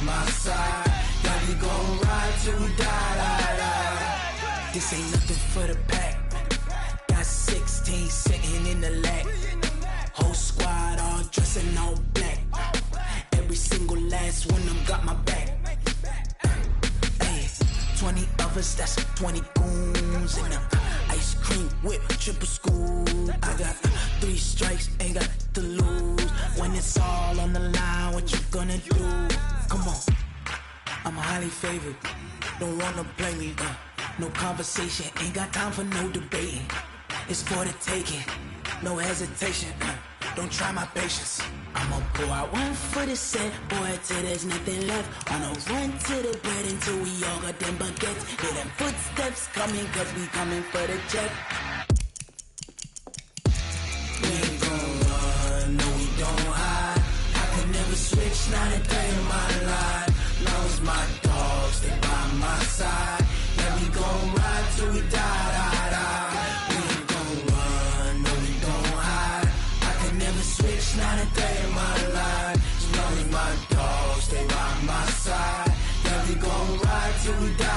my side. Yeah, we gon' ride till we die. This ain't nothing for the pack. Got 16 sitting in the lap. Whole squad all dressing all black. Every single last one of them got my back. 20 of us, that's 20 goons in the ice cream whip, triple school. I got 3 strikes, ain't got to lose. When it's all on the line, what you gonna do? Come on, I'm highly favored. Don't wanna blame me, no conversation, ain't got time for no debating. It's for the taking, no hesitation. Don't try my patience. I'ma pull out one for the set, boy, till there's nothing left. On a run to the bed until we all got them baguettes. Hear them footsteps coming, cause we coming for the check. We ain't gon' run, no we don't hide. I could never switch, not a day in my life. Long as my dogs, they by my side. Yeah, we gon' ride till we die. We ain't gon' run, no we don't hide. I could never switch, not a day in my life. As long as my dogs, they by my side. Yeah, we gon' ride till we die.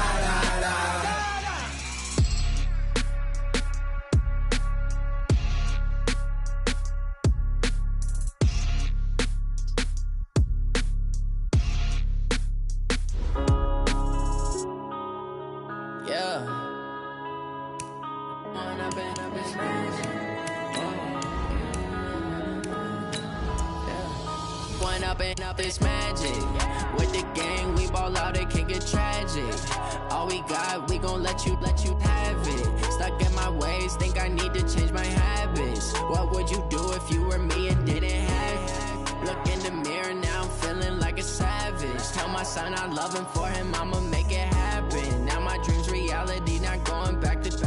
Up this magic with the gang, we ball out, it can get tragic. All we got, we gon' let you have it. Stuck in my ways, think I need to change my habits. What would you do if you were me and didn't have it? Look in the mirror, now I'm feeling like a savage. Tell my son I love him, for him I'ma make it happen. Now my dream's reality, not going back to.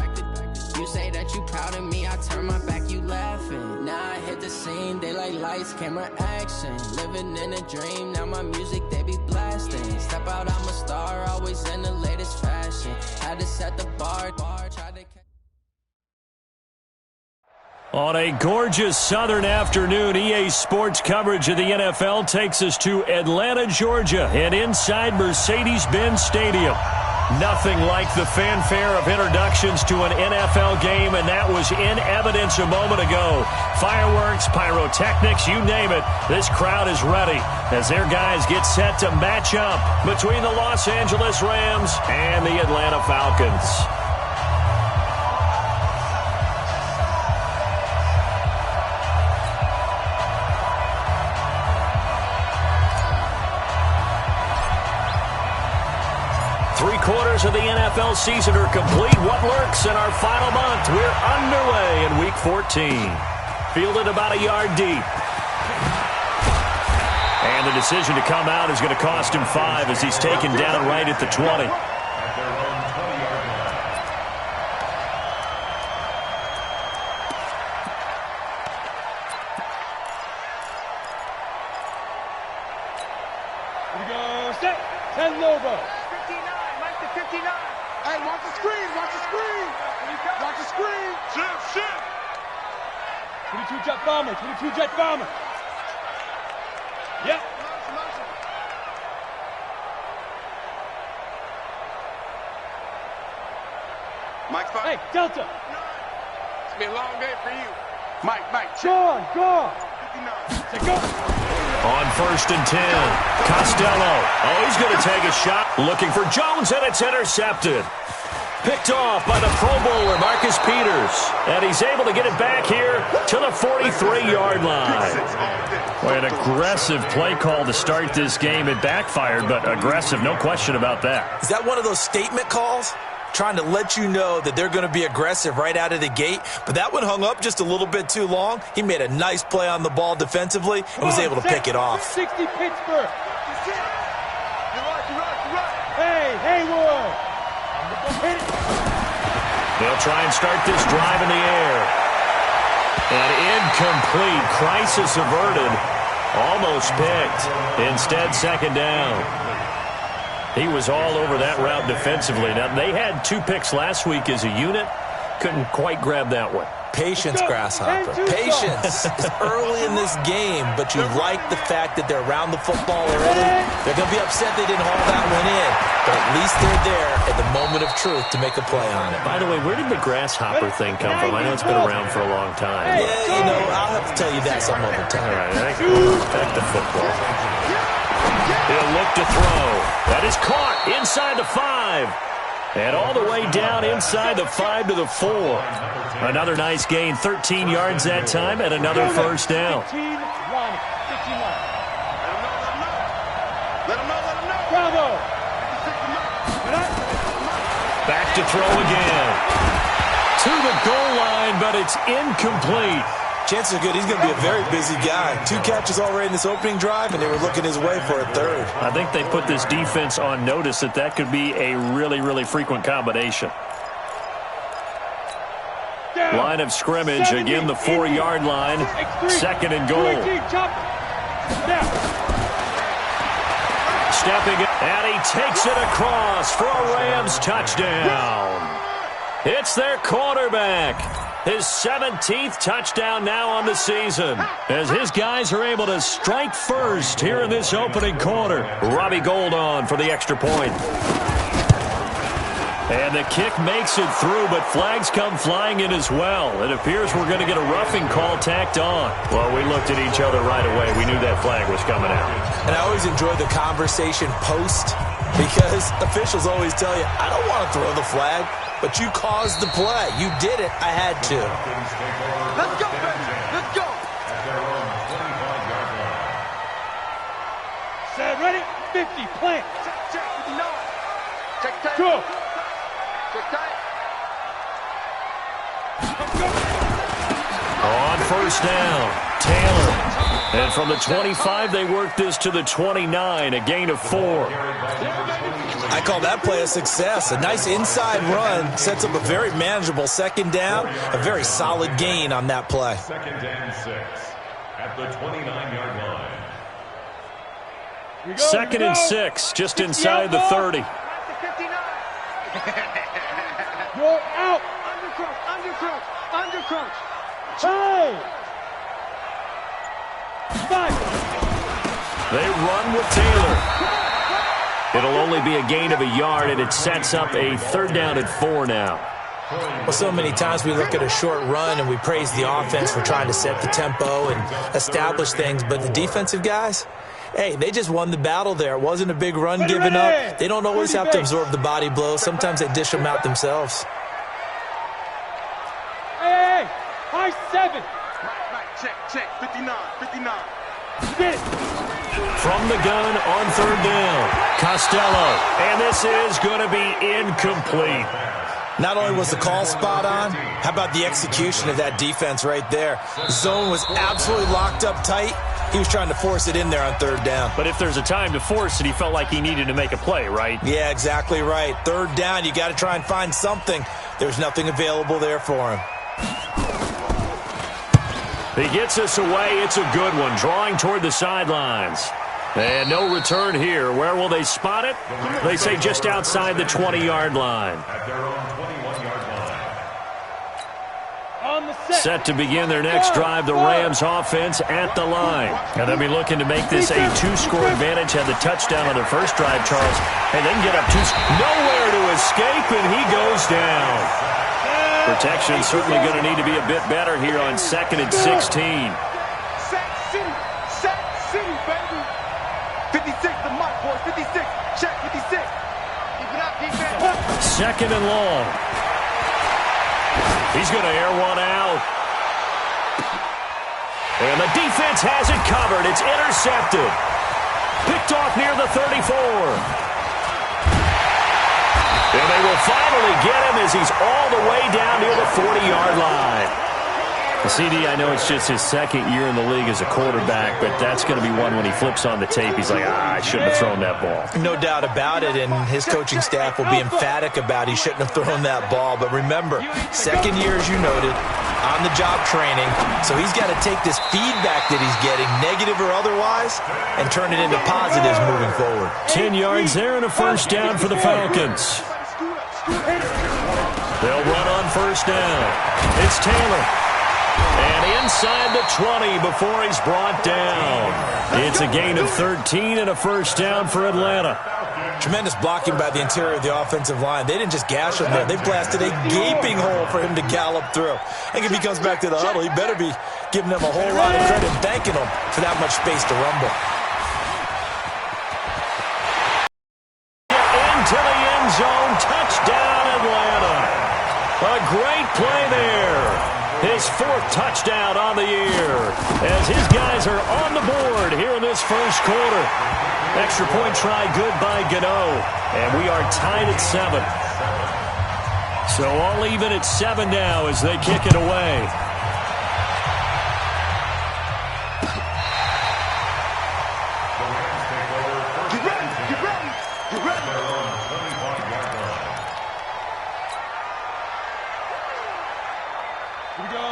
You say that you proud of me, I turn my back, you laughing. Now I hit the scene, they like lights, camera, action. Living in a dream, now my music, they be blasting. Step out, I'm a star, always in the latest fashion. Had to set the bar, try to... On a gorgeous southern afternoon, EA Sports coverage of the NFL takes us to Atlanta, Georgia, and inside Mercedes-Benz Stadium. Nothing like the fanfare of introductions to an NFL game, and that was in evidence a moment ago. Fireworks, pyrotechnics, you name it. This crowd is ready as their guys get set to match up between the Los Angeles Rams and the Atlanta Falcons. Three-quarters of the NFL season are complete. What lurks in our final month? We're underway in Week 14. Fielded about a yard deep. And the decision to come out is going to cost him 5 as he's taken down right at the 20. Here we go. Set. 10 over. 59. Hey, watch the screen. Watch the screen. Watch the screen. Shift. 22 jet bomber. 22 jet bomber. Yep. Mike's fine. Hey, Delta. It's gonna be a long day for you. Mike. Go. 59. Say go. On 1st and 10, Costello. Oh, he's going to take a shot. Looking for Jones, and it's intercepted. Picked off by the Pro Bowler, Marcus Peters. And he's able to get it back here to the 43-yard line. Boy, an aggressive play call to start this game. It backfired, but aggressive, no question about that. Is that one of those statement calls? Trying to let you know that they're going to be aggressive right out of the gate. But that one hung up just a little bit too long. He made a nice play on the ball defensively and was able to pick it off. 60 Pittsburgh. You're right. Hey, Haywood. They'll try and start this drive in the air. And incomplete. Crisis averted. Almost picked. Instead, second down. He was all over that route defensively. Now, they had 2 picks last week as a unit. couldn't quite grab that one. Patience, Grasshopper. Patience. It's early in this game, but you like the fact that they're around the football already. They're going to be upset they didn't haul that one in, but at least they're there at the moment of truth to make a play on it. By the way, where did the Grasshopper thing come from? I know it's been around for a long time. Yeah, you know, I'll have to tell you that some other time. All right, back to football. He'll look to throw. That is caught inside the 5. And all the way down inside the 5 to the 4. Another nice gain, 13 yards that time, and another first down. 15-1. Bravo. Back to throw again. To the goal line, but it's incomplete. Chances are good he's going to be a very busy guy. 2 catches already in this opening drive, and they were looking his way for a third. I think they put this defense on notice that could be a really, really frequent combination. Line of scrimmage, again the 4-yard line. 2nd and goal. Stepping in, and he takes it across for a Rams touchdown. It's their quarterback. His 17th touchdown now on the season, as his guys are able to strike first here in this opening quarter. Robbie Gould on for the extra point. And the kick makes it through, but flags come flying in as well. It appears we're going to get a roughing call tacked on. Well, we looked at each other right away. We knew that flag was coming out. And I always enjoy the conversation post, because officials always tell you, I don't want to throw the flag, but you caused the play. You did it. I had to. Let's go, baby. Let's go. Set, ready? 50, plant. Check, 59. Check tight. Go. Check tight. On first down, Taylor. And from the 25, they work this to the 29, a gain of 4. I call that play a success. A nice inside run sets up a very manageable 2nd down. A very solid gain on that play. 2nd and 6 at the 29-yard line. 2nd and 6, just inside the 30. You're out. Under crunch. Hey! 5. They run with Taylor. It'll only be a gain of a yard, and it sets up a 3rd down and 4 now. Well, so many times we look at a short run and we praise the offense for trying to set the tempo and establish things, but the defensive guys, hey, they just won the battle there. It wasn't a big run given up. They don't always have to absorb the body blows. Sometimes they dish them out themselves. Hey, high 7. Right, check, 59. Get it. From the gun on 3rd down, Costello. And this is going to be incomplete. Not only was the call spot on, how about the execution of that defense right there? The zone was absolutely locked up tight. He was trying to force it in there on 3rd down. But if there's a time to force it, he felt like he needed to make a play, right? Yeah, exactly right. 3rd down, you got to try and find something. There's nothing available there for him. He gets us away. It's a good one, drawing toward the sidelines. And no return here. Where will they spot it? They say just outside the 20-yard line. At their own 21-yard line. Set to begin their next drive, the Rams offense at the line. And they'll be looking to make this a 2-score advantage. Had the touchdown on their first drive, Charles. And then get up 2. Nowhere to escape, and he goes down. Protection certainly going to need to be a bit better here on 2nd and 16. Sack City, baby. 56, the mark, boy. 56. Check, 56. Keep it up, defense. 2nd and long. He's going to air one out. And the defense has it covered. It's intercepted. Picked off near the 34. And they will finally get him as he's all the way down near the 40-yard line. CD, I know it's just his 2nd year in the league as a quarterback, but that's going to be one when he flips on the tape. He's like, I shouldn't have thrown that ball. No doubt about it, and his coaching staff will be emphatic about he shouldn't have thrown that ball. But remember, 2nd year, as you noted, on-the-job training, so he's got to take this feedback that he's getting, negative or otherwise, and turn it into positives moving forward. 10 yards there and a first down for the Falcons. They'll run on first down. It's Taylor. And inside the 20 before he's brought down. It's a gain of 13 and a first down for Atlanta. Tremendous blocking by the interior of the offensive line. They didn't just gash him there. They blasted a gaping hole for him to gallop through. I think if he comes back to the huddle, he better be giving them a whole lot of credit and thanking them for that much space to rumble. Into the end zone. Touchdown, Atlanta. A great play there. His fourth touchdown on the year as his guys are on the board here in this first quarter. Extra point try good by Gano, and we are tied at 7. So all even at 7 now as they kick it away.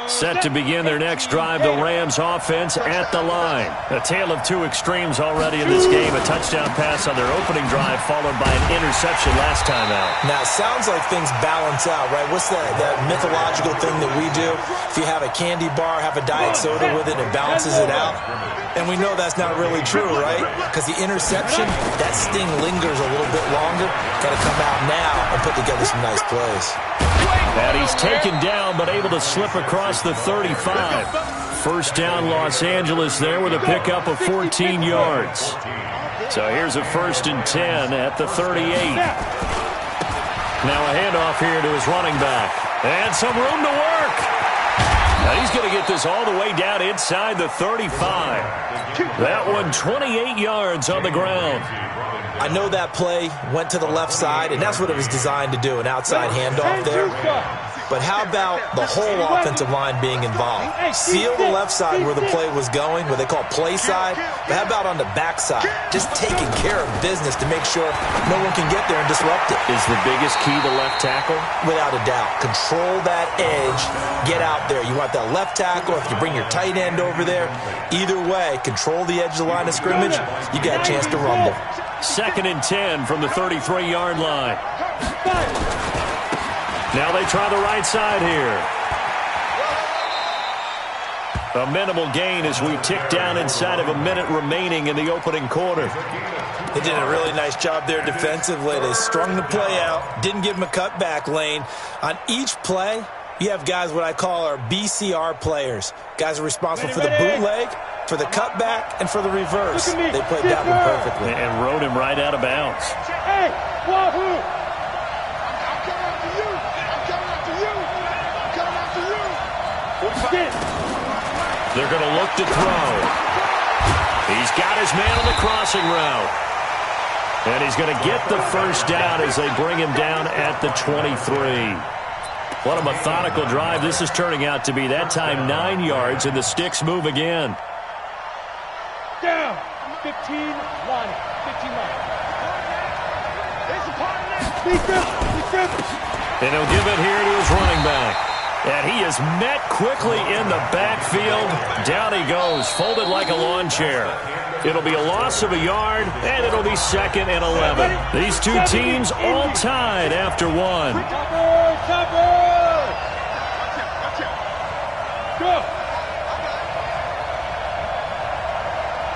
Set to begin their next drive, the Rams offense at the line. A tale of two extremes already in this game. A touchdown pass on their opening drive followed by an interception last time out. Now, it sounds like things balance out, right? What's that mythological thing that we do? If you have a candy bar, have a diet soda with it, it balances it out. And we know that's not really true, right? Because the interception, that sting lingers a little bit longer. Got to come out now and put together some nice plays. And he's taken down but able to slip across the 35. First down Los Angeles there with a pickup of 14 yards. So here's a 1st and 10 at the 38. Now a handoff here to his running back. And some room to work. Now he's going to get this all the way down inside the 35. That one 28 yards on the ground. I know that play went to the left side, and that's what it was designed to do, an outside handoff there. But how about the whole offensive line being involved? Seal the left side where the play was going, what they call play side. But how about on the back side? Just taking care of business to make sure no one can get there and disrupt it. Is the biggest key the left tackle? Without a doubt. Control that edge. Get out there. You want that left tackle. If you bring your tight end over there, either way, control the edge of the line of scrimmage, you got a chance to rumble. 2nd and 10 from the 33-yard line. Now they try the right side here. A minimal gain as we tick down inside of a minute remaining in the opening quarter. They did a really nice job there defensively. They strung the play out, didn't give them a cutback lane. On each play, you have guys what I call our BCR players. Guys are responsible for the bootleg, for the cutback, and for the reverse. They played that one perfectly. And rode him right out of bounds. Hey, Wahoo! I'm coming after you. They're going to look to throw. He's got his man on the crossing route. And he's going to get the first down as they bring him down at the 23. What a methodical drive this is turning out to be. That time 9 yards, and the sticks move again. Down. 15 line. 15 line. And he'll give it here to his running back. And he is met quickly in the backfield. Down he goes, folded like a lawn chair. It'll be a loss of a yard, and it'll be 2nd and 11. These two teams all tied after one. Go.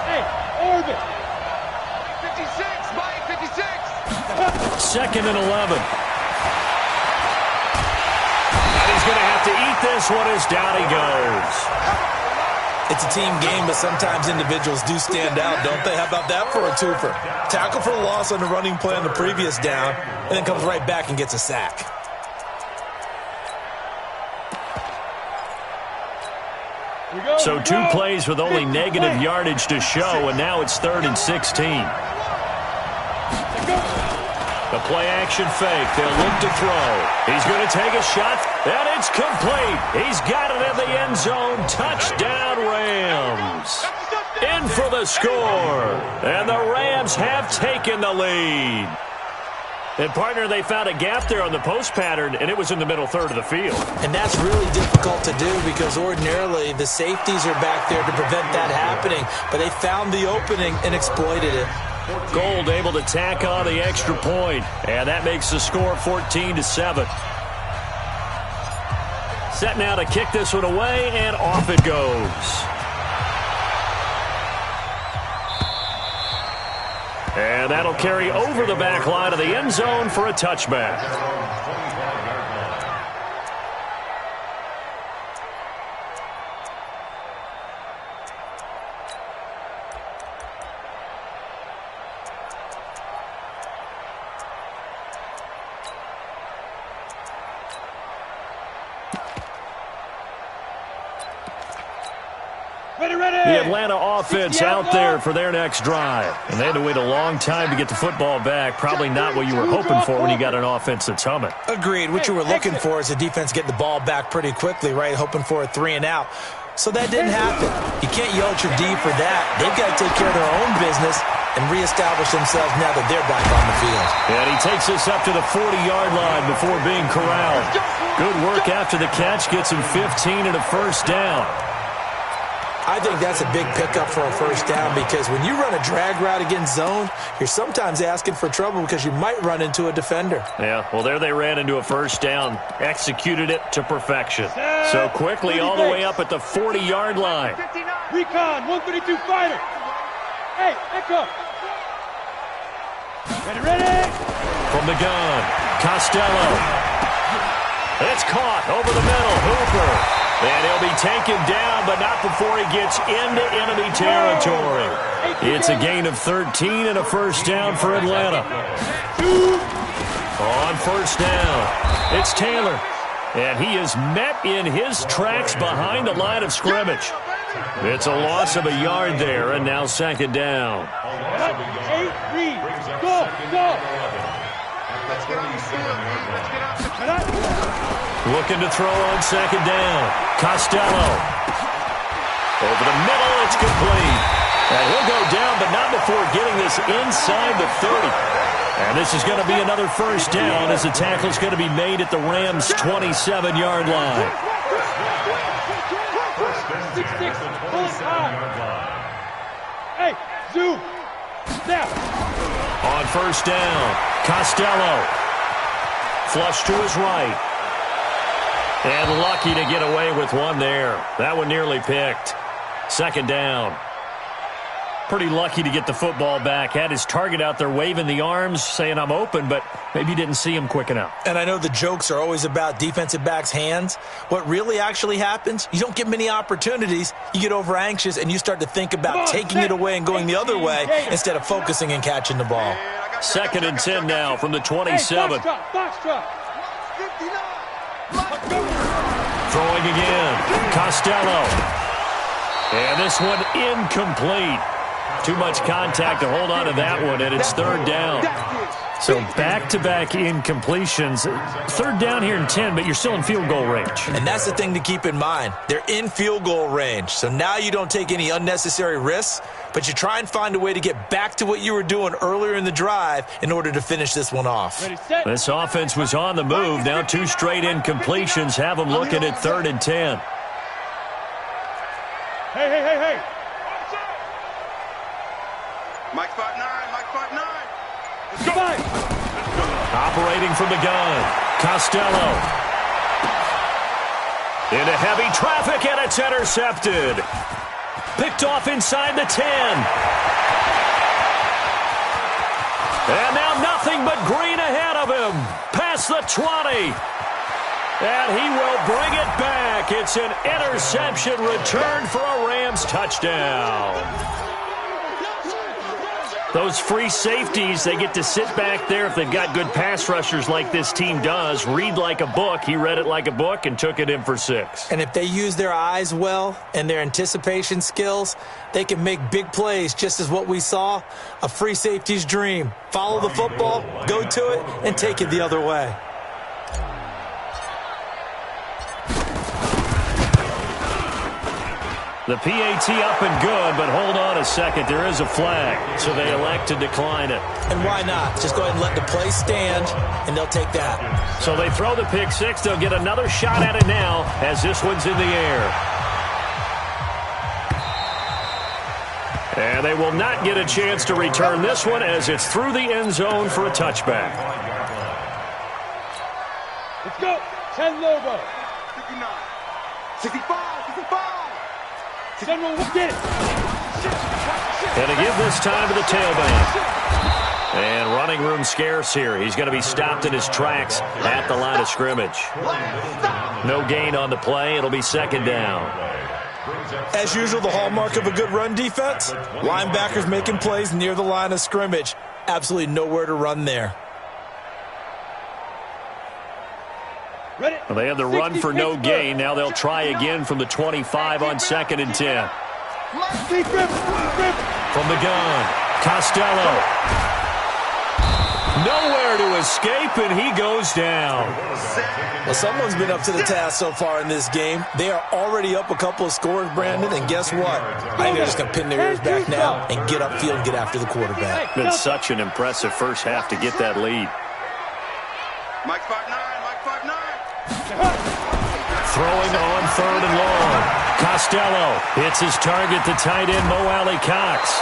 Hey, orbit. 56, Mike, 56. 2nd and 11. And he's going to have to eat this one as down he goes. It's a team game, but sometimes individuals do stand out, don't they? How about that for a twofer? Tackle for the loss on the running play on the previous down, and then comes right back and gets a sack. So 2 plays with only negative yardage to show, and now it's 3rd and 16. The play-action fake. They'll look to throw. He's going to take a shot, and it's complete. He's got it in the end zone. Touchdown, Rams. In for the score. And the Rams have taken the lead. And, partner, they found a gap there on the post pattern, and it was in the middle third of the field. And that's really difficult to do because ordinarily the safeties are back there to prevent that happening. But they found the opening and exploited it. Gold able to tack on the extra point, and that makes the score 14-7. Set now to kick this one away, and off it goes. And that'll carry over the back line of the end zone for a touchback. The Atlanta offense out there for their next drive. And they had to wait a long time to get the football back. Probably not what you were hoping for when you got an offense that's humming. Agreed. What you were looking for is the defense getting the ball back pretty quickly, right? Hoping for a 3-and-out. So that didn't happen. You can't yell at your D for that. They've got to take care of their own business and reestablish themselves now that they're back on the field. And he takes us up to the 40-yard line before being corralled. Good work after the catch. Gets him 15 and a first down. I think that's a big pickup for a first down because when you run a drag route against zone, you're sometimes asking for trouble because you might run into a defender. Yeah, well, there they ran into a first down, executed it to perfection. So quickly all the way up at the 40-yard line. Recon, 132 fighter. Hey, echo. Ready. From the gun, Costello. It's caught over the middle, Hooper. And he'll be taken down, but not before he gets into enemy territory. It's a gain of 13 and a first down for Atlanta. On first down, it's Taylor. And he is met in his tracks behind the line of scrimmage. It's a loss of a yard there, and now second down. 8-3, go. Looking to throw on second down. Costello. Over the middle, it's complete. And he'll go down, but not before getting this inside the 30. And this is going to be another first down as the tackle's going to be made at the Rams' 27-yard line. 6-6, pull it high. Hey, zoom. Snap. On first down, Costello. Flush to his right. And lucky to get away with one there. That one nearly picked. Second down. Pretty lucky to get the football back. Had his target out there waving the arms, saying I'm open, but maybe didn't see him quick enough. And I know the jokes are always about defensive backs' hands. What really actually happens, you don't get many opportunities. You get over anxious and you start to think about taking it away and going the other way instead of focusing and catching the ball. Second and 10 now from the 27. Foxtrot. Throwing again, Costello. And this one incomplete. Too much contact to hold on to that one, and it's third down. So back-to-back incompletions. Third down here in 10, but you're still in field goal range. And that's the thing to keep in mind. They're in field goal range. So now you don't take any unnecessary risks, but you try and find a way to get back to what you were doing earlier in the drive in order to finish this one off. This offense was on the move. Now two straight incompletions have them looking at third and 10. Hey. Mike 5-9. Goodbye. Operating from the gun, Costello. Into heavy traffic, and it's intercepted. Picked off inside the 10. And now nothing but green ahead of him. Past the 20. And he will bring it back. It's an interception return for a Rams touchdown. Those free safeties, they get to sit back there if they've got good pass rushers like this team does. Read like a book. He read it like a book and took it in for 6. And if they use their eyes well and their anticipation skills, they can make big plays, just as what we saw, a free safety's dream. Follow the football, go to it, and take it the other way. The PAT up and good, but hold on a second. There is a flag, so they elect to decline it. And why not? Just go ahead and let the play stand, and they'll take that. So they throw the pick 6. They'll get another shot at it now as this one's in the air. And they will not get a chance to return this one as it's through the end zone for a touchback. Let's go. 10 logo. 59. 65, 65. General, we'll get it. And to give this time to the tailback. And running room scarce here. He's going to be stopped in his tracks at the line of scrimmage. No gain on the play. It'll be second down. As usual, the hallmark of a good run defense, linebackers making plays near the line of scrimmage. Absolutely nowhere to run there. Well, they had the run for no gain. Now they'll try again from the 25 on 2nd and 10. From the gun, Costello. Nowhere to escape, and he goes down. Well, someone's been up to the task so far in this game. They are already up a couple of scores, Brandon, and guess what? I think they're just going to pin their ears back now and get upfield and get after the quarterback. Been such an impressive first half to get that lead. Mike 5'9", Mike 5'9". Throwing on 3rd and long. Costello hits his target, the tight end, Mo Alley Cox.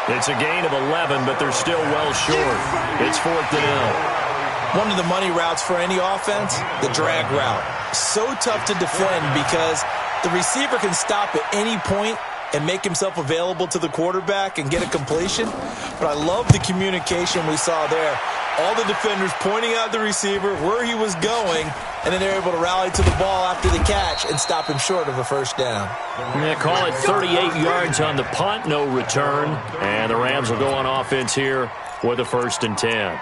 It's a gain of 11, but they're still well short. It's 4th down. One of the money routes for any offense, the drag route. So tough to defend because the receiver can stop at any point and make himself available to the quarterback and get a completion. But I love the communication we saw there. All the defenders pointing out the receiver, where he was going, and then they're able to rally to the ball after the catch and stop him short of a first down. Yeah, call it 38 yards on the punt, no return. And the Rams will go on offense here with a 1st and 10.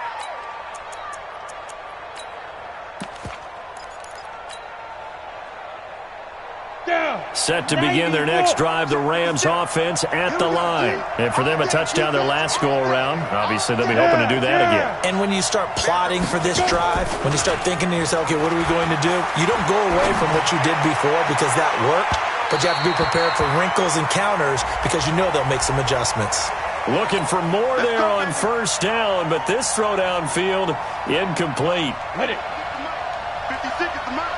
Set to begin their next drive, the Rams offense at the line. And for them, a touchdown their last go-around. Obviously, they'll be hoping to do that again. And when you start plotting for this drive, when you start thinking to yourself, okay, what are we going to do? You don't go away from what you did before because that worked, but you have to be prepared for wrinkles and counters because you know they'll make some adjustments. Looking for more there on 1st down, but this throw downfield incomplete. Ready. 56 is the mark.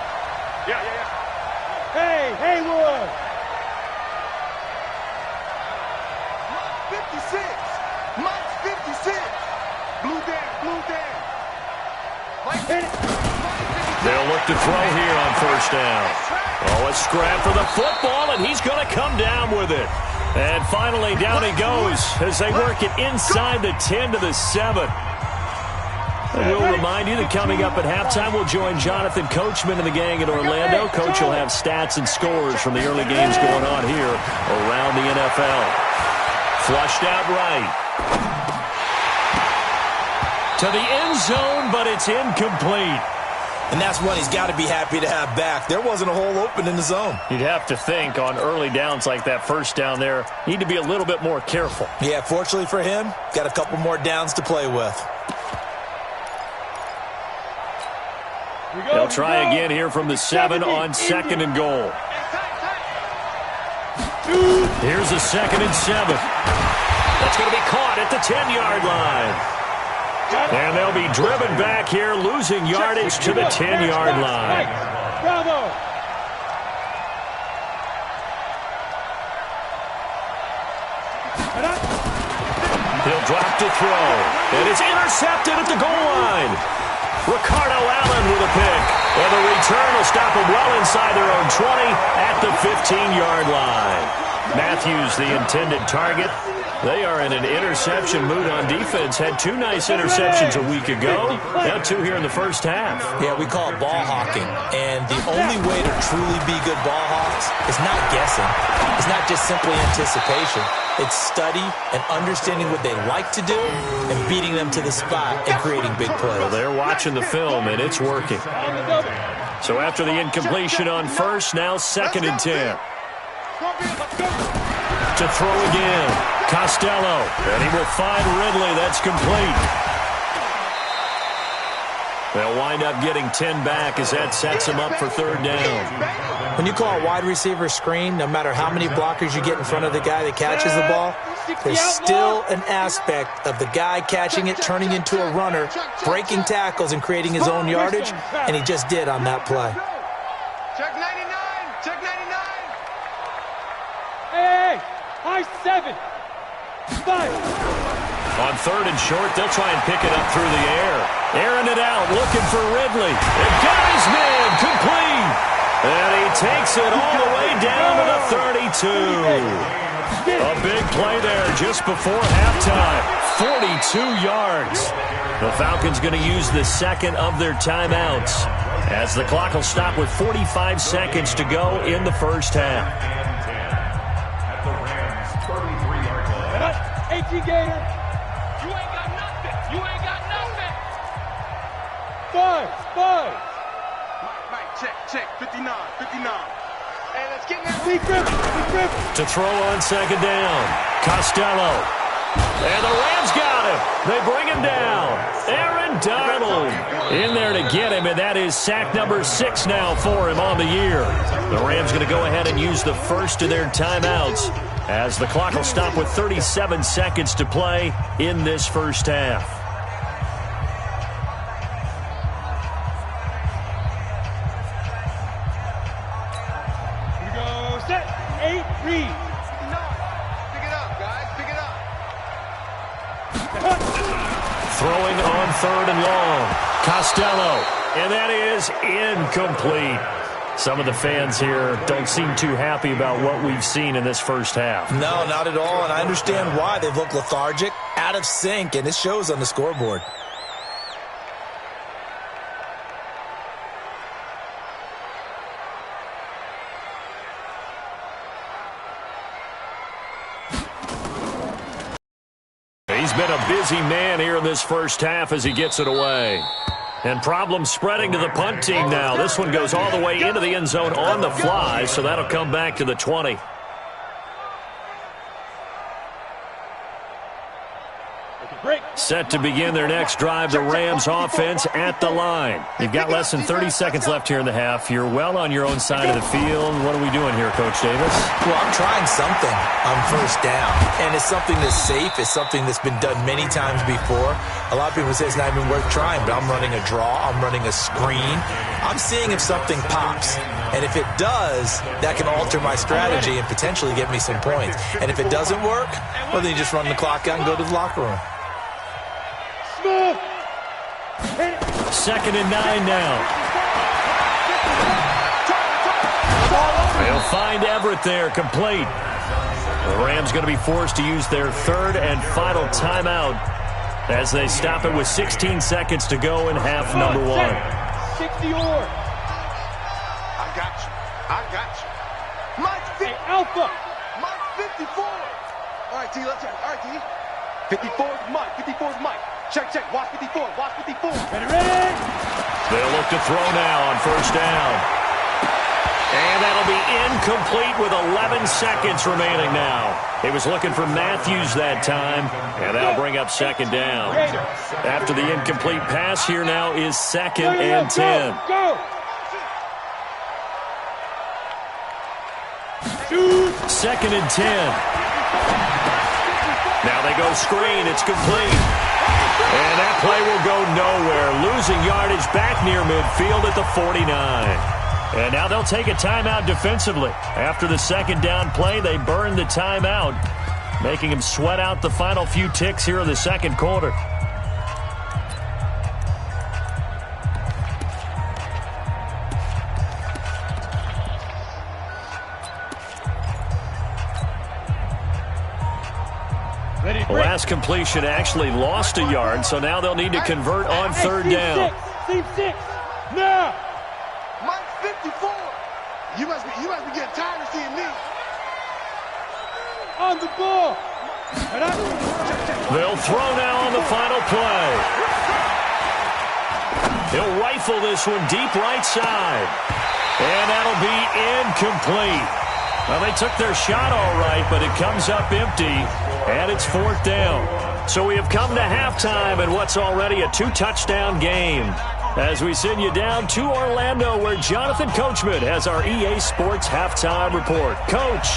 Yeah. Hey, Haywood. 56. Mike's 56. Blue down. Mike hit it. They'll look to throw here on 1st down. Oh, a scrap for the football, and he's going to come down with it. And finally, down he goes as they work it inside the 10 to the 7. And we'll remind you that coming up at halftime, we'll join Jonathan Coachman and the gang in Orlando. Coach will have stats and scores from the early games going on here around the NFL. Flushed out right. To the end zone, but it's incomplete. And that's one he's got to be happy to have back. There wasn't a hole open in the zone. You'd have to think on early downs like that 1st down there, need to be a little bit more careful. Yeah, fortunately for him, got a couple more downs to play with. They'll try again here from the 7 on 2nd and goal. Here's a 2nd and 7. That's going to be caught at the 10-yard line. And they'll be driven back here, losing yardage to the 10-yard line. Bravo. He'll drop to throw. And it's intercepted at the goal line. Ricardo Allen with a pick. And the return will stop them well inside their own 20 at the 15-yard line. Matthews, the intended target. They are in an interception mood on defense. Had 2 nice interceptions a week ago. Now 2 here in the first half. Yeah, we call it ball hawking. And the only way to truly be good ball hawks is not guessing. It's not just simply anticipation. It's study and understanding what they like to do and beating them to the spot and creating big plays. Well, they're watching the film, and it's working. So after the incompletion on 1st, now 2nd and 10. To throw again, Costello, and he will find Ridley. That's complete. They'll wind up getting 10 back as that sets them up for 3rd down. When you call a wide receiver screen, no matter how many blockers you get in front of the guy that catches the ball, there's still an aspect of the guy catching it, turning into a runner, breaking tackles and creating his own yardage, and he just did on that play. Check 99. Check 99. Hey, high 7. 5. On 3rd and short, they'll try and pick it up through the air. Airing it out, looking for Ridley. And got his man, complete. And he takes it all the way down to the 32. A big play there just before halftime. 42 yards. The Falcons going to use the second of their timeouts as the clock will stop with 45 seconds to go in the first half. At the Rams' 33-yard line. 18 Gator. You ain't got nothing. You ain't got nothing. 5. Mike, check. 59. Hey, let's get in there. Be grip. To throw on second down. Costello. And the Rams got him. They bring him down. Aaron Donald in there to get him, and that is sack number 6 now for him on the year. The Rams going to go ahead and use the first of their timeouts as the clock will stop with 37 seconds to play in this first half. Here we go. Set. 8, read. Pick it up, guys. Pick it up. Throwing on third and long. Costello. And that is incomplete. Some of the fans here don't seem too happy about what we've seen in this first half. No, not at all, and I understand why. They've looked lethargic, out of sync, and it shows on the scoreboard. He's been a busy man here in this first half as he gets it away. And problems spreading to the punt team now. This one goes all the way into the end zone on the fly, so that'll come back to the 20. Set to begin their next drive, the Rams offense at the line. You've got less than 30 seconds left here in the half. You're well on your own side of the field. What are we doing here, Coach Davis? Well, I'm trying something on first down, and it's something that's safe. It's something that's been done many times before. A lot of people say it's not even worth trying, but I'm running a draw. I'm running a screen. I'm seeing if something pops. And if it does, that can alter my strategy and potentially get me some points. And if it doesn't work, well, then you just run the clock out and go to the locker room. Second and 9 now. They'll find Everett there, complete. The Rams going to be forced to use their third and final timeout as they stop it with 16 seconds to go in half number 1. 60 or. I got you. Mike 50. Hey, Alpha. Mike 54. All right, T, let's check. All right, T. 54 is Mike. 54 is Mike. Check. Watch 54. Ready. They'll look to throw now on first down. And that'll be incomplete with 11 seconds remaining now. He was looking for Matthews that time, and that'll bring up second down. After the incomplete pass, here now is second and 10. Go. Second and 10. Now they go screen. It's complete. And that play will go nowhere. Losing yardage back near midfield at the 49. And now they'll take a timeout defensively. After the second down play, they burn the timeout, making them sweat out the final few ticks here in the second quarter. The last completion actually lost a yard, so now they'll need to convert on third down. Team 6. Now. Mike 54. You must be getting tired of seeing me. On the ball. They'll throw now on the final play. He'll rifle this one deep right side. And that'll be incomplete. Well, they took their shot all right, but it comes up empty, and it's fourth down. So we have come to halftime in what's already a 2-touchdown game, as we send you down to Orlando, where Jonathan Coachman has our EA Sports Halftime Report. Coach.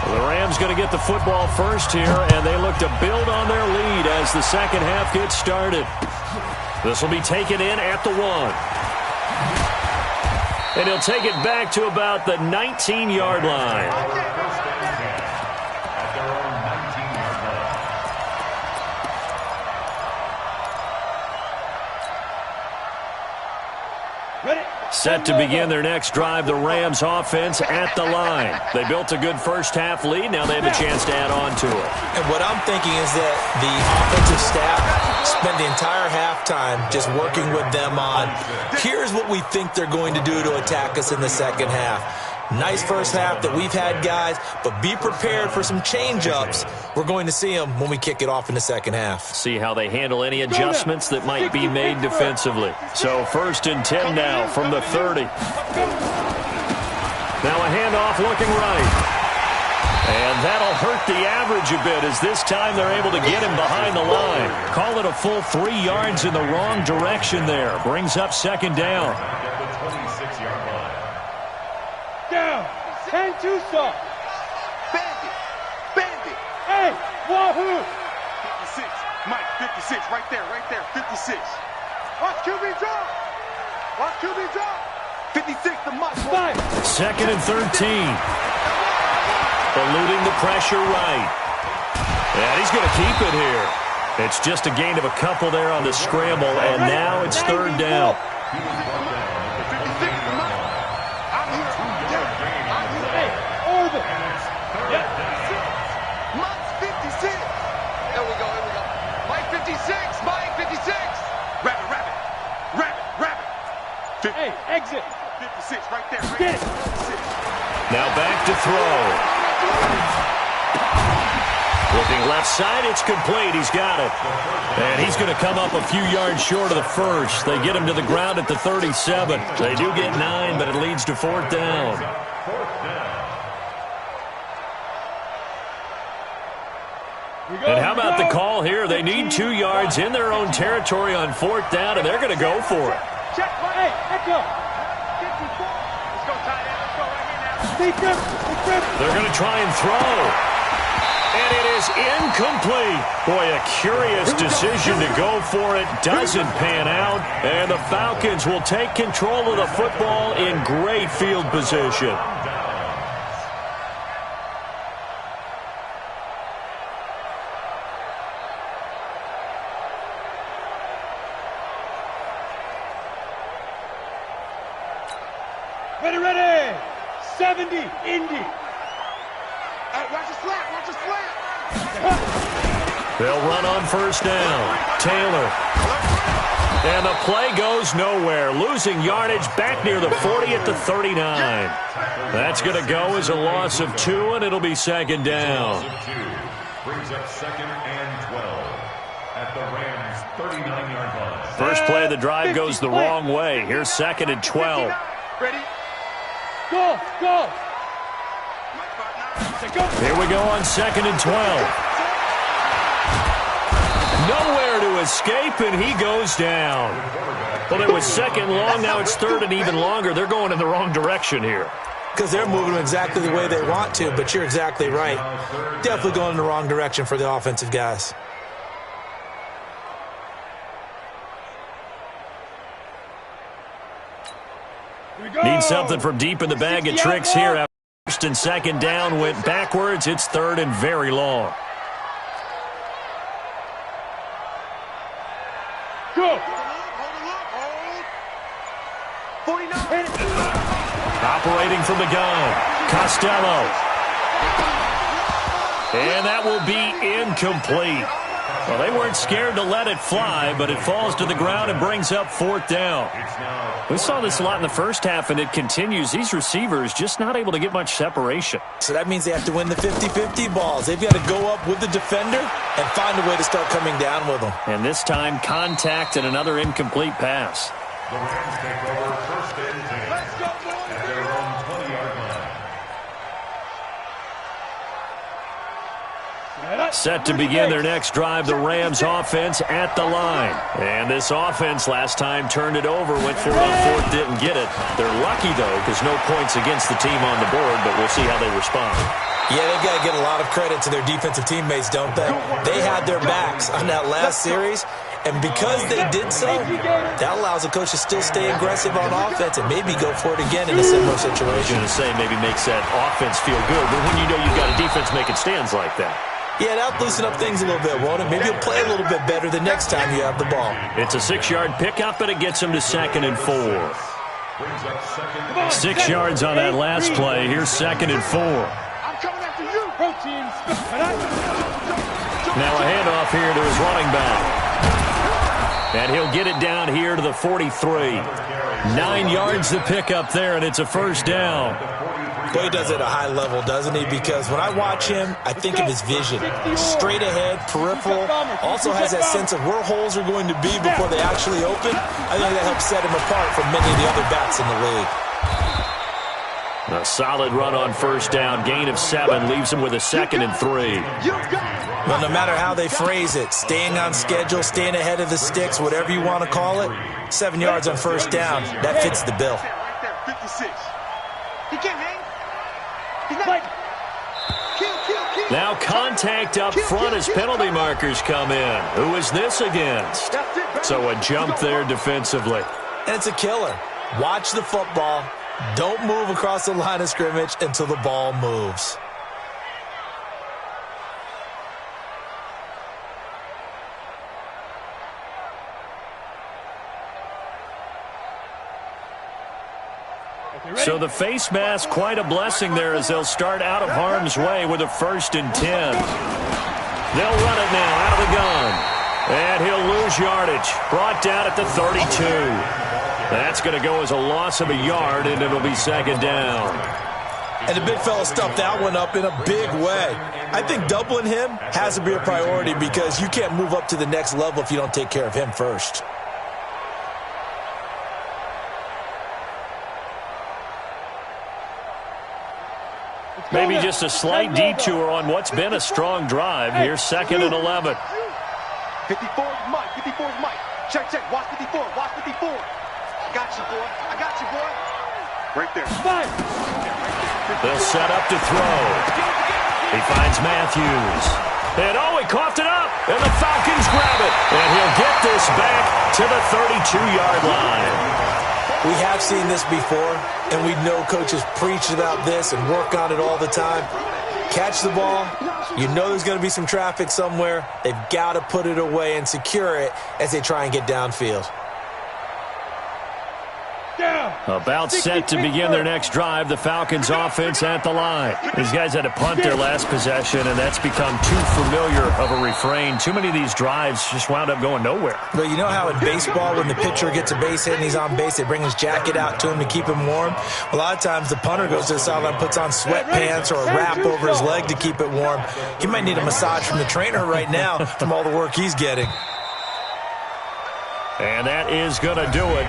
The Rams going to get the football first here, and they look to build on their lead as the second half gets started. This will be taken in at the 1. And he'll take it back to about the 19-yard line. At their own 19-yard Set to begin their next drive, the Rams offense at the line. They built a good first-half lead. Now they have a chance to add on to it. And what I'm thinking is that the offensive staff spent the entire halftime just working with them on, here's what we think they're going to do to attack us in the second half. Nice first half that we've had, guys, but be prepared for some change-ups. We're going to see them when we kick it off in the second half. See how they handle any adjustments that might be made defensively. So 1st and 10 now from the 30. Now a handoff looking right. And that'll hurt the average a bit as this time they're able to get him behind the line. Call it a full 3 yards in the wrong direction there. Brings up 2nd down. Down. 10 Tucson. Bandit. Bandit. Hey, Wahoo. 56. Mike, 56. Right there. 56. Watch QB drop. Watch QB drop. 56 to Mike. 2nd and 13. Eluding the pressure right. And he's going to keep it here. It's just a gain of a couple there on the scramble, and now it's 3rd down. Hey, exit. 56 right there. Get it. Now back to throw. Looking left side, it's complete. He's got it. And he's going to come up a few yards short of the first. They get him to the ground at the 37. They do get 9, but it leads to 4th down. And how about the call here? They need 2 yards in their own territory on 4th down, and they're going to go for it. Check. Hey, echo. Let's go, tight end. Let's go right here now. They're going to try and throw. And it is incomplete. Boy, a curious decision to go for it. Doesn't pan out. And the Falcons will take control of the football in great field position. Ready. 70, Indy. Watch the slant. They'll run on 1st down. Taylor. And the play goes nowhere. Losing yardage back near the 40 at the 39. That's going to go as a loss of 2, and it'll be 2nd down. Brings up 2nd and 12 at the Rams' 39-yard line. First play of the drive goes the wrong way. Here's 2nd and 12. Ready? Go. Here we go on 2nd and 12. Nowhere to escape, and he goes down. Well, it was 2nd long. Now it's 3rd and even longer. They're going in the wrong direction here. Because they're moving exactly the way they want to, but you're exactly right. Definitely going in the wrong direction for the offensive guys. Need something from deep in the bag of tricks here. After 1st and 2nd down went backwards. It's 3rd and very long. Go. 49. Operating from the gun, Costello. And that will be incomplete. Well, they weren't scared to let it fly, but it falls to the ground and brings up 4th down. We saw this a lot in the first half, and it continues. These receivers just not able to get much separation. So that means they have to win the 50-50 balls. They've got to go up with the defender and find a way to start coming down with them. And this time, contact and another incomplete pass. The Rams take over 1st and 10 at their own 20-yard line. Set to begin their next drive, the Rams offense at the line. And this offense last time turned it over, went for it on 4th, didn't get it. They're lucky, though, because no points against the team on the board, but we'll see how they respond. Yeah, they've got to get a lot of credit to their defensive teammates, don't they? They had their backs on that last series, and because they did so, that allows the coach to still stay aggressive on offense and maybe go for it again in a similar I was situation. going to say maybe makes that offense feel good, but when you know you've got a defense making stands like that. Yeah, that'll loosen up things a little bit, won't it? Maybe you'll play a little bit better the next time you have the ball. It's a 6-yard pickup, and it gets him to 2nd and 4. Brings up second. 6 yards on that last play. Here's 2nd and 4. I'm coming after you. Now a handoff here to his running back. And he'll get it down here to the 43. 9 yards to pick up there, and it's a first down. Well, he does it at a high level, doesn't he? Because when I watch him, I think of his vision. Straight ahead, peripheral. Also has that sense of where holes are going to be before they actually open. I think that helps set him apart from many of the other backs in the league. A solid run on first down. Gain of 7 leaves him with a 2nd and 3. Well, no matter how they phrase it, staying on schedule, staying ahead of the sticks, whatever you want to call it, 7 yards on first down, that fits the bill. Right there, 56. He can't hang. He's not. Kill. Now contact up front as penalty markers come in. Who is this against? So a jump there defensively. And it's a killer. Watch the football. Don't move across the line of scrimmage until the ball moves. So the face mask, quite a blessing there as they'll start out of harm's way with a 1st and 10. They'll run it now out of the gun. And he'll lose yardage. Brought down at the 32. That's going to go as a loss of a yard, and it'll be 2nd down. And the big fella stuffed that one up in a big way. I think doubling him has to be a priority because you can't move up to the next level if you don't take care of him first. Maybe just a slight detour on what's been a strong drive. Here's 2nd and 11. 54 is Mike. 54 is Mike. Check. Watch 54. Watch 54. I got you, boy. Right there. They'll set up to throw. He finds Matthews. And he coughed it up. And the Falcons grab it. And he'll get this back to the 32-yard line. We have seen this before, and we know coaches preach about this and work on it all the time. Catch the ball. You know there's going to be some traffic somewhere. They've got to put it away and secure it as they try and get downfield. About set to begin their next drive, the Falcons offense at the line. These guys had to punt their last possession, and that's become too familiar of a refrain. Too many of these drives just wound up going nowhere. Well, you know how in baseball when the pitcher gets a base hit and he's on base, they bring his jacket out to him to keep him warm? A lot of times the punter goes to the sideline, puts on sweatpants or a wrap over his leg to keep it warm. He might need a massage from the trainer right now from all the work he's getting. And that is going to do it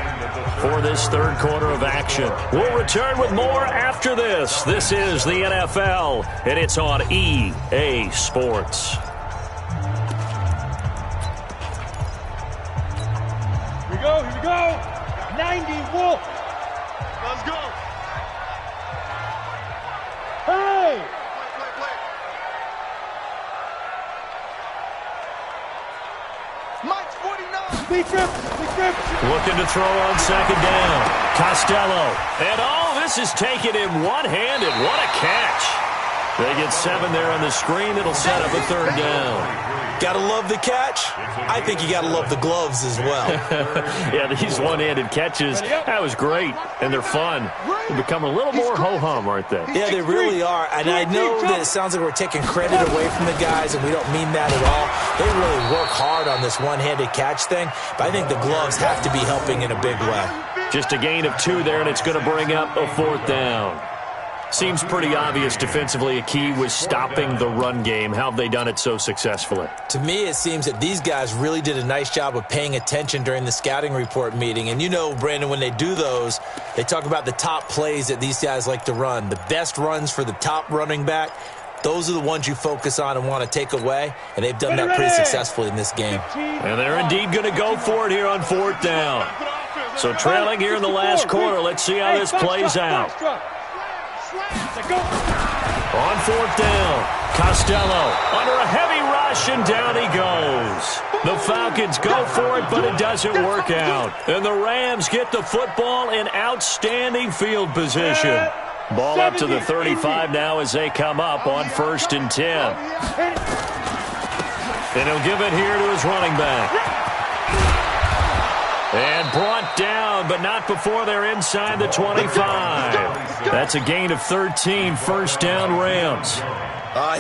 for this third quarter of action. We'll return with more after this. This is the NFL, and it's on EA Sports. Here we go. 90 Wolf. Let's go. Hey! Mike's 49. Big trip. Looking to throw on 2nd down. Costello. And this is taken in one-handed. What a catch. They get 7 there on the screen. It'll set up a 3rd down. Gotta love the catch. I think you gotta love the gloves as well. Yeah, these one-handed catches, that was great. And they're fun. They become a little more ho-hum, aren't they? Yeah, they really are. And I know that it sounds like we're taking credit away from the guys, and we don't mean that at all. They really work hard on this one-handed catch thing, but I think the gloves have to be helping in a big way. Just a gain of 2 there, and it's going to bring up a 4th down. Seems pretty obvious defensively a key was stopping the run game. How have they done it so successfully? To me, it seems that these guys really did a nice job of paying attention during the scouting report meeting. And you know, Brandon, when they do those, they talk about the top plays that these guys like to run. The best runs for the top running back, those are the ones you focus on and want to take away. And they've done that pretty successfully in this game. And they're indeed going to go for it here on 4th down. So trailing here in the last quarter, let's see how this plays out. On 4th down, Costello under a heavy rush, and down he goes. The Falcons go for it, but it doesn't work out. And the Rams get the football in outstanding field position. Ball up to the 35 now as they come up on 1st and 10. And he'll give it here to his running back. And brought down, but not before they're inside the 25. That's a gain of 13, first down Rams.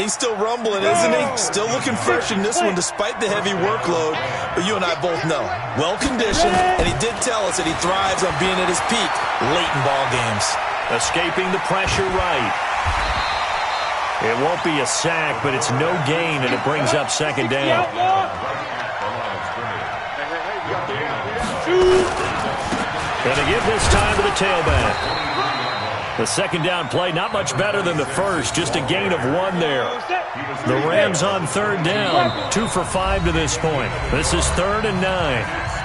He's still rumbling, isn't he? Still looking fresh in this one despite the heavy workload. But you and I both know, well-conditioned, and he did tell us that he thrives on being at his peak late in ball games. Escaping the pressure right. It won't be a sack, but it's no gain, and it brings up second down. Going to give this time to the tailback. The second down play, not much better than the first, just a gain of 1 there. The Rams on third down, 2 for 5 to this point. This is 3rd and 9.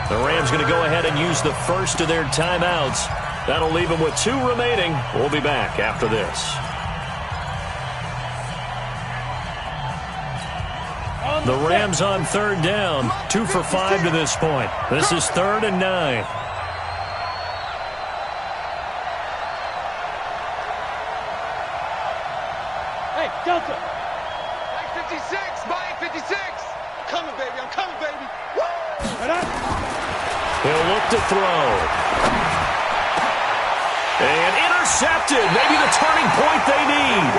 The Rams going to go ahead and use the first of their timeouts. That'll leave them with 2 remaining. We'll be back after this. The Rams on third down, 2 for 5 to this point. This is 3rd and 9. Hey, Delta. 56, Mike 56. I'm coming, baby. I'm coming, baby. Woo! He'll look to throw. And intercepted. Maybe the turning point they need.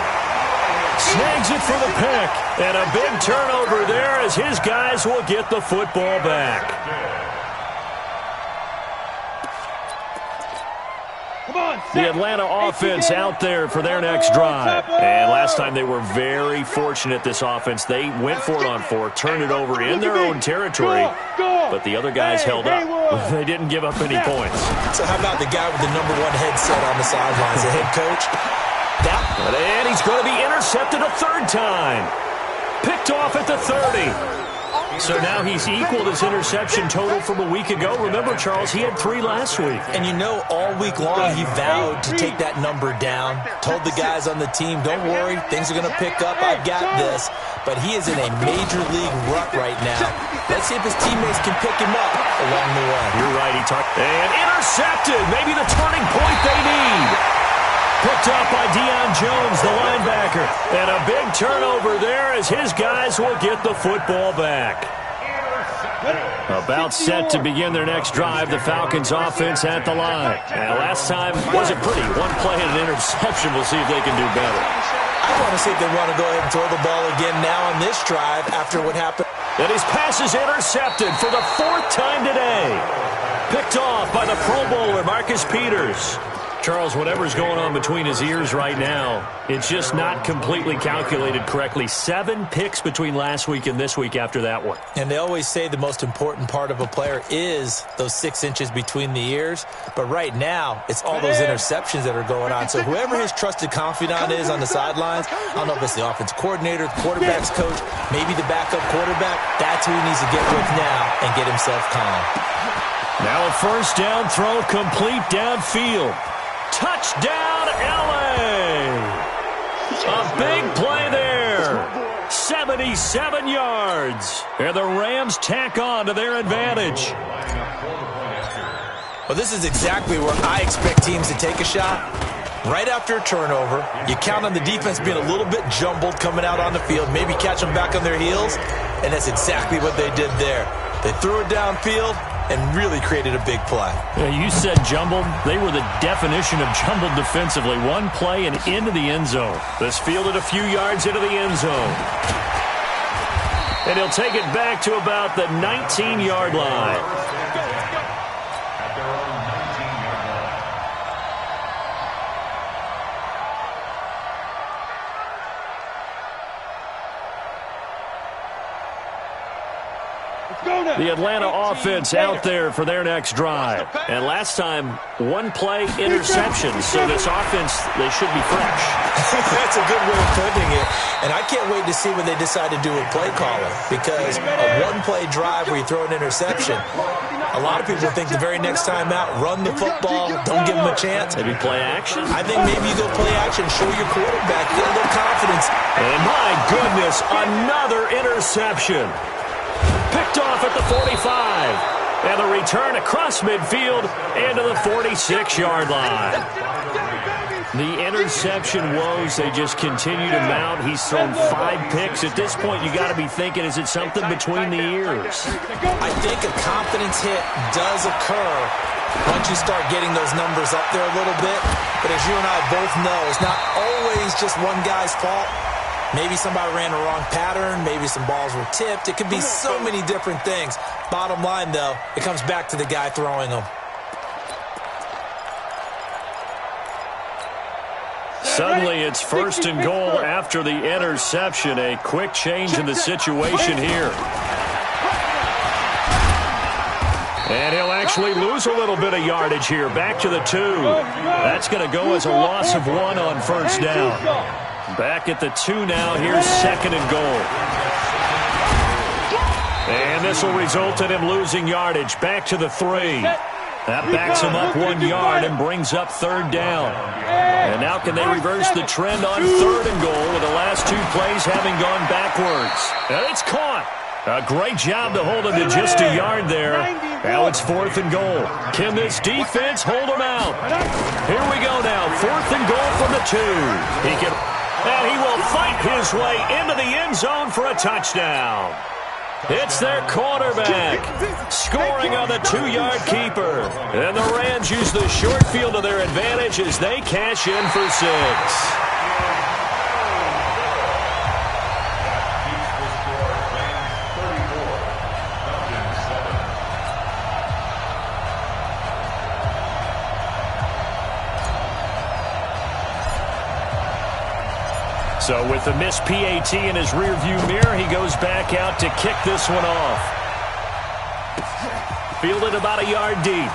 Snags it for the pick. And a big turnover there as his guys will get the football back. The Atlanta offense out there for their next drive. And last time they were very fortunate, this offense. They went for it on 4, turned it over in their own territory, but the other guys held up. They didn't give up any points. So how about the guy with the #1 headset on the sidelines, the head coach? And he's going to be intercepted a 3rd time. Picked off at the 30. So now he's equaled his interception total from a week ago. Remember, Charles, he had 3 last week. And you know, all week long he vowed to take that number down. Told the guys on the team, don't worry, things are going to pick up. I've got this. But he is in a major league rut right now. Let's see if his teammates can pick him up along the way. You're right. And intercepted. Maybe the turning point they need. Picked up by Deion Jones, the linebacker. And a big turnover there as his guys will get the football back. About set to begin their next drive, the Falcons offense at the line. And last time wasn't pretty. 1 play and an interception. We'll see if they can do better. I want to see if they want to go ahead and throw the ball again now on this drive after what happened. And his pass is intercepted for the 4th time today. Picked off by the Pro Bowler, Marcus Peters. Charles, whatever's going on between his ears right now, it's just not completely calculated correctly. 7 picks between last week and this week after that one. And they always say the most important part of a player is those 6 inches between the ears. But right now, it's all those interceptions that are going on. So whoever his trusted confidant is on the sidelines, I don't know if it's the offense coordinator, the quarterback's coach, maybe the backup quarterback, that's who he needs to get with now and get himself calm. Now a first down throw complete downfield. Touchdown, L.A. A big play there. 77 yards. And the Rams tack on to their advantage. Well, this is exactly where I expect teams to take a shot. Right after a turnover, you count on the defense being a little bit jumbled coming out on the field, maybe catch them back on their heels, and that's exactly what they did there. They threw it downfield and really created a big play. Yeah, you said jumbled. They were the definition of jumbled defensively. 1 play and into the end zone. This fielded a few yards into the end zone. And he'll take it back to about the 19-yard line. The Atlanta offense out there for their next drive. And last time, 1 play interception. So this offense, they should be fresh. That's a good way of putting it. And I can't wait to see what they decide to do with play calling. Because a 1-play drive where you throw an interception, a lot of people think the very next time out, run the football, don't give them a chance. Maybe play action? I think maybe you go play action, show your quarterback, get a little confidence. And my goodness, another interception. Picked off at the 45. And the return across midfield into the 46-yard line. The interception woes, they just continue to mount. He's thrown 5 picks. At this point, you got to be thinking, is it something between the ears? I think a confidence hit does occur once you start getting those numbers up there a little bit. But as you and I both know, it's not always just one guy's fault. Maybe somebody ran the wrong pattern. Maybe some balls were tipped. It could be so many different things. Bottom line, though, it comes back to the guy throwing them. Suddenly, it's 1st and goal after the interception. A quick change in the situation here. And he'll actually lose a little bit of yardage here. Back to the 2. That's going to go as a loss of 1 on 1st down. Back at the 2 now. Here's 2nd and goal. And this will result in him losing yardage. Back to the 3. That backs him up 1 yard and brings up 3rd down. And now can they reverse the trend on 3rd and goal with the last 2 plays having gone backwards? And it's caught. A great job to hold him to just a yard there. Now it's 4th and goal. Can this defense hold him out? Here we go now. 4th and goal from the 2. And he will fight his way into the end zone for a touchdown. It's their quarterback scoring on the 2-yard keeper. And the Rams use the short field to their advantage as they cash in for 6. So with the missed PAT in his rearview mirror, he goes back out to kick this one off. Fielded about a yard deep.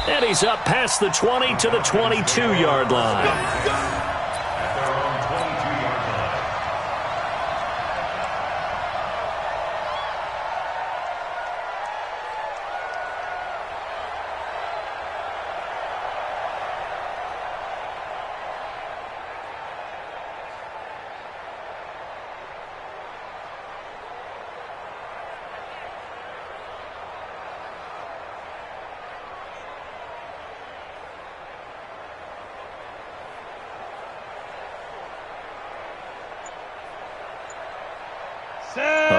And he's up past the 20 to the 22-yard line.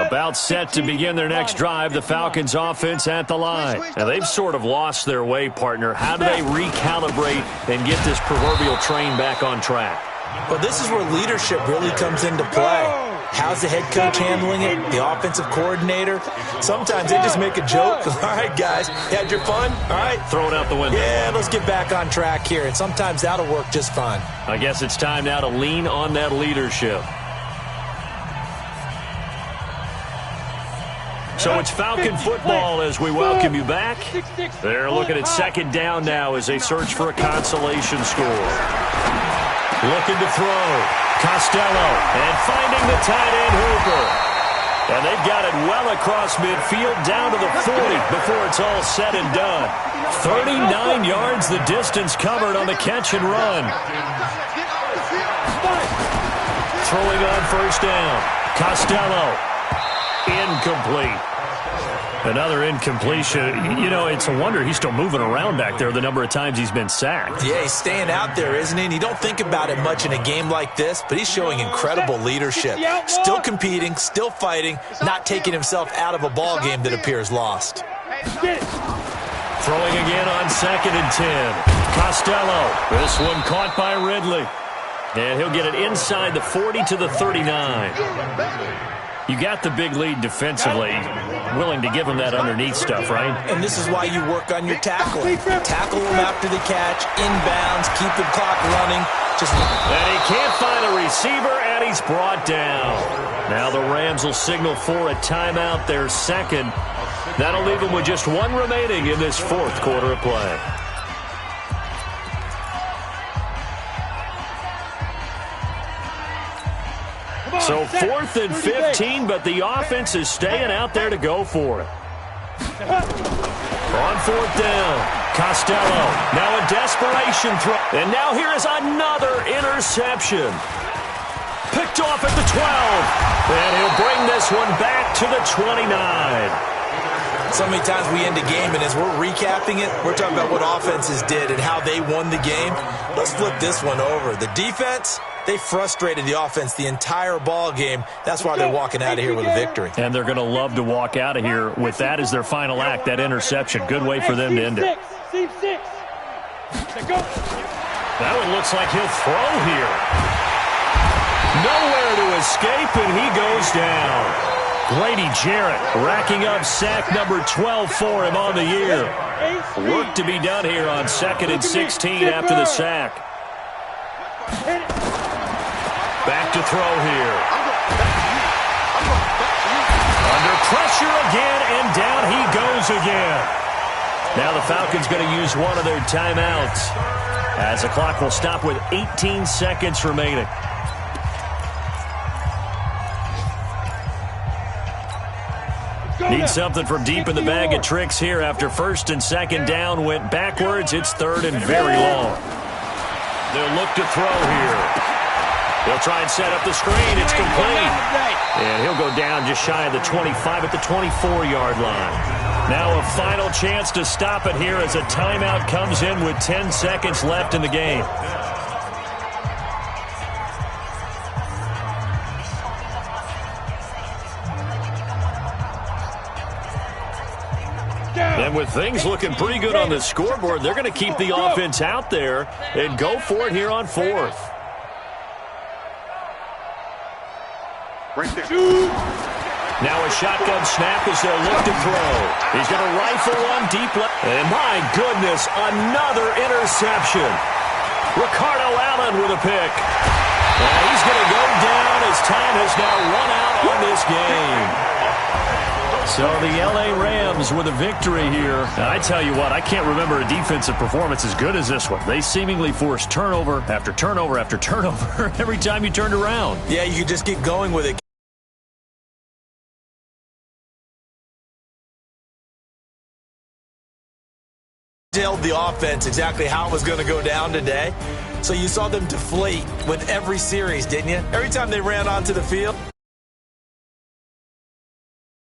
About set to begin their next drive, the Falcons offense at the line. Now, they've sort of lost their way, partner. How do they recalibrate and get this proverbial train back on track? Well, this is where leadership really comes into play. How's the head coach handling it? The offensive coordinator? Sometimes they just make a joke. All right, guys, you had your fun? All right. Throw it out the window. Yeah, let's get back on track here. And sometimes that'll work just fine. I guess it's time now to lean on that leadership. So it's Falcon football as we welcome you back. They're looking at 2nd down now as they search for a consolation score. Looking to throw. Costello. And finding the tight end Hooper. And they've got it well across midfield down to the 40 before it's all said and done. 39 yards the distance covered on the catch and run. Throwing on 1st down. Costello. Incomplete. Another incompletion. You know, it's a wonder he's still moving around back there the number of times he's been sacked. Yeah, he's staying out there, isn't he? And you don't think about it much in a game like this, but he's showing incredible leadership. Still competing, still fighting, not taking himself out of a ball game that appears lost. Throwing again on 2nd and 10. Costello. This one caught by Ridley. And he'll get it inside the 40 to the 39. You got the big lead defensively. Willing to give him that underneath stuff, right? And this is why you work on your tackling. Tackle him after the catch, inbounds, keep the clock running. And he can't find a receiver, and he's brought down. Now the Rams will signal for a timeout, their 2nd. That'll leave them with just 1 remaining in this 4th quarter of play. So 4th and 15, but the offense is staying out there to go for it. On 4th down, Costello. Now a desperation throw. And now here is another interception. Picked off at the 12. And he'll bring this one back to the 29. So many times we end a game, and as we're recapping it, we're talking about what offenses did and how they won the game. Let's flip this one over. The defense, they frustrated the offense the entire ball game. That's why they're walking out of here with a victory. And they're going to love to walk out of here with that as their final act, that interception. Good way for them to end it. That one looks like he'll throw here. Nowhere to escape, and he goes down. Grady Jarrett racking up sack number 12 for him on the year. Work to be done here on 2nd and 16 after the sack. Back to throw here. Under pressure again, and down he goes again. Now the Falcons going to use one of their timeouts as the clock will stop with 18 seconds remaining. Need something from deep in the bag of tricks here after 1st and 2nd down went backwards. It's 3rd and very long. They'll look to throw here. They'll try and set up the screen. It's complete. And he'll go down just shy of the 25 at the 24-yard line. Now a final chance to stop it here as a timeout comes in with 10 seconds left in the game. And with things looking pretty good on the scoreboard, they're going to keep the offense out there and go for it here on 4th. Right there. Now a shotgun snap as they'll look to throw. He's going to rifle one deep left. And my goodness, another interception. Ricardo Allen with a pick. And he's going to go down as time has now run out on this game. So the L.A. Rams with a victory here. Now, I tell you what, I can't remember a defensive performance as good as this one. They seemingly forced turnover after turnover after turnover every time you turned around. Yeah, you could just keep going with it. Told the offense exactly how it was going to go down today. So you saw them deflate with every series, didn't you? Every time they ran onto the field.